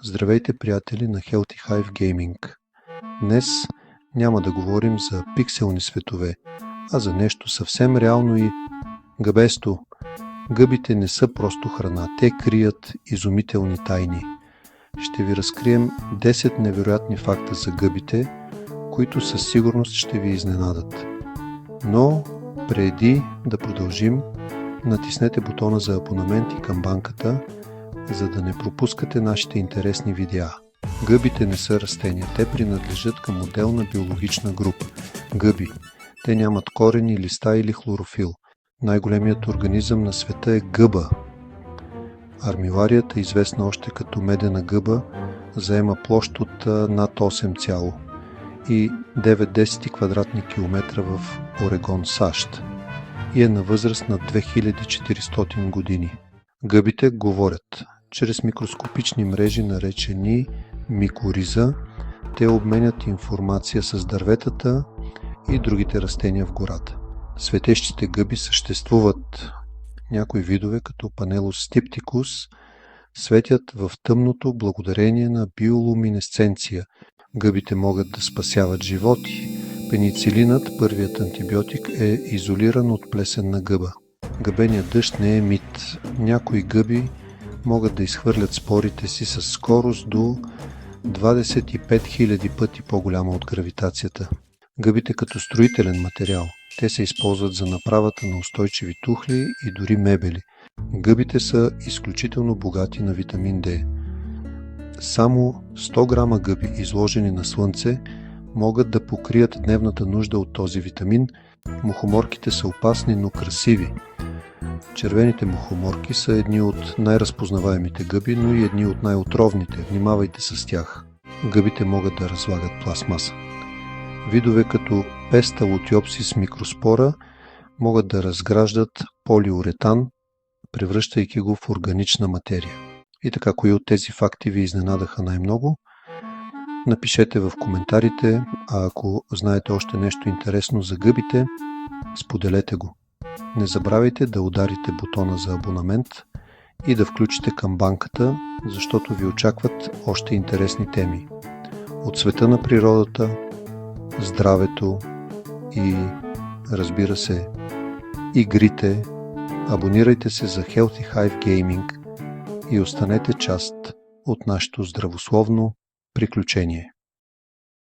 Здравейте, приятели на Healthy Hive Gaming! Днес няма да говорим за пикселни светове, а за нещо съвсем реално и гъбесто. Гъбите не са просто храна, те крият изумителни тайни. Ще ви разкрием 10 невероятни факта за гъбите, които със сигурност ще ви изненадат. Но преди да продължим, натиснете бутона за абонамент и камбанката, за да не пропускате нашите интересни видеа. Гъбите не са растения, те принадлежат към отделна биологична група. Гъби. Те нямат корени, листа или хлорофил. Най-големият организъм на света е гъба. Армиларията, известна още като медена гъба, заема площ от над 8,9 квадратни километра в Орегон, САЩ и е на възраст на 2400 години. Гъбите говорят. Чрез микроскопични мрежи, наречени микориза, те обменят информация с дърветата и другите растения в гората. Светещите гъби съществуват. Някои видове, като Panellus stypticus, светят в тъмното благодарение на биолуминесценция. Гъбите могат да спасяват животи. Пеницилинът, първият антибиотик, е изолиран от плесенна гъба. Гъбеният дъжд не е мит. Някои гъби могат да изхвърлят спорите си с скорост до 25 000 пъти по-голяма от гравитацията. Гъбите като строителен материал. Те се използват за направата на устойчиви тухли и дори мебели. Гъбите са изключително богати на витамин D. Само 100 грама гъби, изложени на слънце, могат да покрият дневната нужда от този витамин. Мухоморките са опасни, но красиви. Червените мухоморки са едни от най-разпознаваемите гъби, но и едни от най-отровните. Внимавайте с тях. Гъбите могат да разлагат пластмаса. Видове като Pestalothiopsis microspora могат да разграждат полиуретан, превръщайки го в органична материя. И така, кои от тези факти ви изненадаха най-много? Напишете в коментарите, а ако знаете още нещо интересно за гъбите, споделете го. Не забравяйте да ударите бутона за абонамент и да включите камбанката, защото ви очакват още интересни теми. От света на природата, здравето и, разбира се, игрите. Абонирайте се за Healthy Hive Gaming и останете част от нашето здравословно приключение.